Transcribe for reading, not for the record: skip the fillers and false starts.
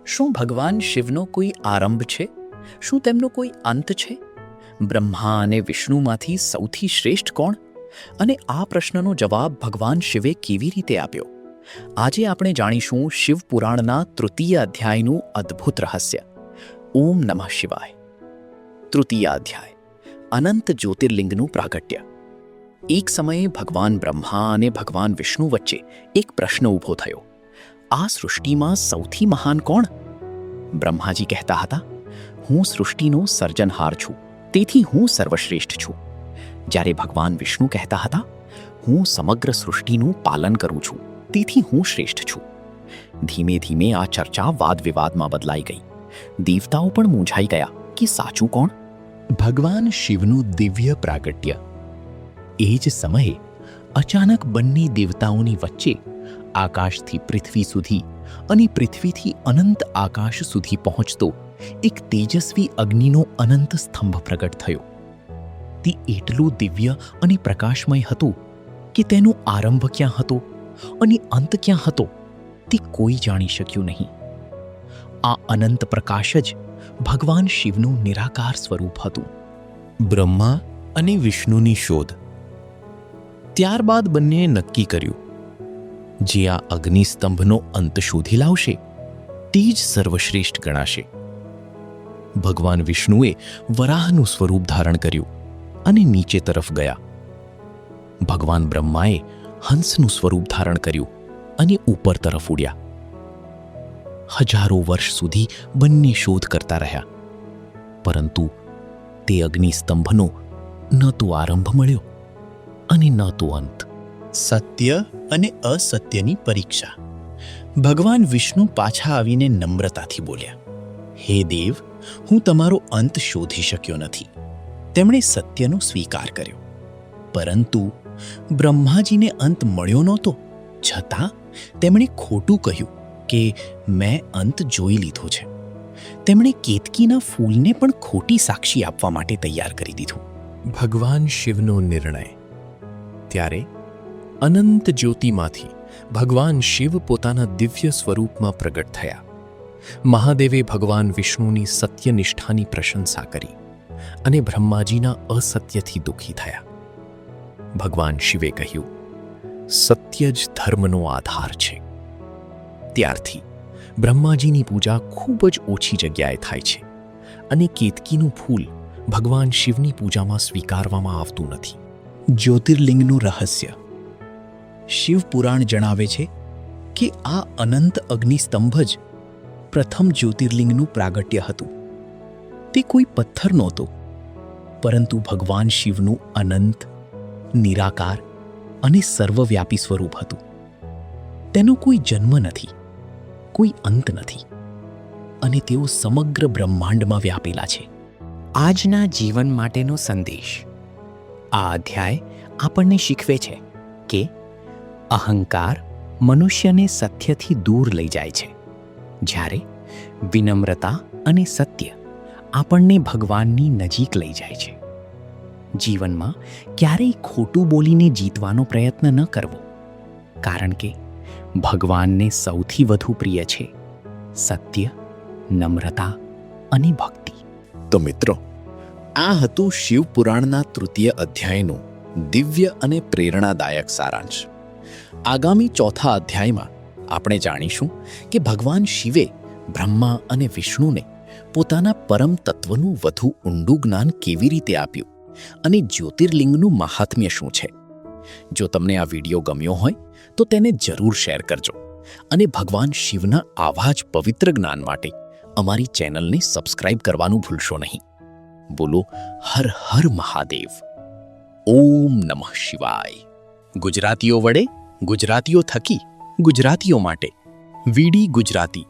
શું ભગવાન શિવનો કોઈ આરંભ છે? શું તેમનો કોઈ અંત છે? બ્રહ્મા અને વિષ્ણુમાંથી સૌથી શ્રેષ્ઠ કોણ? અને આ પ્રશ્નનો જવાબ ભગવાન શિવે કેવી રીતે આપ્યો? આજે આપણે જાણીશું શિવપુરાણના તૃતીય અધ્યાયનું અદ્ભુત રહસ્ય. ઓમ નમઃ શિવાય. તૃતીય અધ્યાય, અનંત જ્યોતિર્લિંગનું પ્રાગટ્ય. એક સમયે ભગવાન બ્રહ્મા અને ભગવાન વિષ્ણુ વચ્ચે એક પ્રશ્ન ઊભો થયો. આ સૃષ્ટિમાં સૌથી મહાન કોણ? બ્રહ્માજી કહેતા હતા, હું સૃષ્ટિનો સર્જનહાર છું, તેથી હું સર્વશ્રેષ્ઠ છું. જ્યારે ભગવાન વિષ્ણુ કહેતા હતા, હું સમગ્ર સૃષ્ટિનું પાલન કરું છું, તેથી હું શ્રેષ્ઠ છું. ધીમે ધીમે આ ચર્ચા વાદવિવાદમાં બદલાઈ ગઈ. દેવતાઓ પણ મૂંઝાઈ ગયા કે સાચું કોણ? ભગવાન શિવનું દિવ્ય પ્રાગટ્ય. એ જ સમયે અચાનક બંને દેવતાઓની વચ્ચે આકાશથી પૃથ્વી સુધી અને પૃથ્વીથી અનંત આકાશ સુધી પહોંચતો એક તેજસ્વી અગ્નિનો અનંત સ્તંભ પ્રગટ થયો. તે એટલું દિવ્ય અને પ્રકાશમય હતું કે તેનો આરંભ ક્યાં હતો અને અંત ક્યાં હતો તે કોઈ જાણી શક્યું નહીં. આ અનંત પ્રકાશ જ ભગવાન શિવનું નિરાકાર સ્વરૂપ હતું. બ્રહ્મા અને વિષ્ણુની શોધ. ત્યારબાદ બંનેએ નક્કી કર્યું, જે આ અગ્નિસ્તંભનો અંત શોધી લાવશે તે જ સર્વશ્રેષ્ઠ ગણાશે. ભગવાન વિષ્ણુએ વરાહનું સ્વરૂપ ધારણ કર્યું અને નીચે તરફ ગયા. ભગવાન બ્રહ્માએ હંસનું સ્વરૂપ ધારણ કર્યું અને ઉપર તરફ ઉડ્યા. હજારો વર્ષ સુધી બંને શોધ કરતા રહ્યા, પરંતુ તે અગ્નિસ્તંભનો ન તો આરંભ મળ્યો અને ન તો અંત. સત્ય અને અસત્યની પરીક્ષા. ભગવાન વિષ્ણુ પાછા આવીને નમ્રતાથી બોલ્યા, હે દેવ, હું તમારો અંત શોધી શક્યો નથી. તેમણે સત્યનો સ્વીકાર કર્યો, પરંતુ બ્રહ્માજીને અંત મળ્યો નહોતો. છતાં તેમણે ખોટું કહ્યું કે મેં અંત જોઈ લીધો છે. તેમણે કેતકીના ફૂલને પણ ખોટી સાક્ષી આપવા માટે તૈયાર કરી દીધું. ભગવાન શિવનો નિર્ણય. ત્યારે અનંત જ્યોતિમાંથી ભગવાન શિવ પોતાના દિવ્ય સ્વરૂપમાં પ્રગટ થયા. મહાદેવે ભગવાન વિષ્ણુની સત્યનિષ્ઠાની પ્રશંસા કરી અને બ્રહ્માજીના અસત્યથી દુઃખી થયા. ભગવાન શિવે કહ્યું, સત્ય જ ધર્મનો આધાર છે. ત્યારથી બ્રહ્માજીની પૂજા ખૂબ જ ઓછી જગ્યાએ થાય છે અને કેતકીનું ફૂલ ભગવાન શિવની પૂજામાં સ્વીકારવામાં આવતું નથી. જ્યોતિર્લિંગનું રહસ્ય. શિવપુરાણ જણાવે છે કે આ અનંત અગ્નિસ્તંભ જ પ્રથમ જ્યોતિર્લિંગનું પ્રાગટ્ય હતું. તે કોઈ પથ્થર નહોતો, પરંતુ ભગવાન શિવનું અનંત, નિરાકાર અને સર્વવ્યાપી સ્વરૂપ હતું. તેનો કોઈ જન્મ નથી, કોઈ અંત નથી, અને તેઓ સમગ્ર બ્રહ્માંડમાં વ્યાપેલા છે. આજના જીવન માટેનો સંદેશ. આ અધ્યાય આપણને શીખવે છે કે અહંકાર મનુષ્યને સત્યથી દૂર લઈ જાય છે, જ્યારે વિનમ્રતા અને સત્ય આપણને ભગવાનની નજીક લઈ જાય છે. જીવનમાં ક્યારેય ખોટું બોલીને જીતવાનો પ્રયત્ન ન કરવો, કારણ કે ભગવાનને સૌથી વધુ પ્રિય છે સત્ય, નમ્રતા અને ભક્તિ. તો મિત્રો, આ હતું શિવપુરાણના તૃતીય અધ્યાયનું દિવ્ય અને પ્રેરણાદાયક સારાંશ. આગામી ચોથા અધ્યાયમાં આપણે જાણીશું કે ભગવાન શિવે બ્રહ્મા અને વિષ્ણુને પોતાના પરમ તત્વનું વધુ ઊંડું જ્ઞાન કેવી રીતે આપ્યું અને જ્યોતિર્લિંગનું મહાત્મ્ય શું છે. જો તમને આ વિડીયો ગમ્યો હોય તો તેને જરૂર શેર કરજો અને ભગવાન શિવના આવા જ પવિત્ર જ્ઞાન માટે અમારી ચેનલને સબસ્ક્રાઇબ કરવાનું ભૂલશો નહીં. બોલો હર હર મહાદેવ. ઓમ નમઃ શિવાય. ગુજરાતીઓ વડે, ગુજરાતીઓ થકી, ગુજરાતીઓ માટે. વીડી ગુજરાતી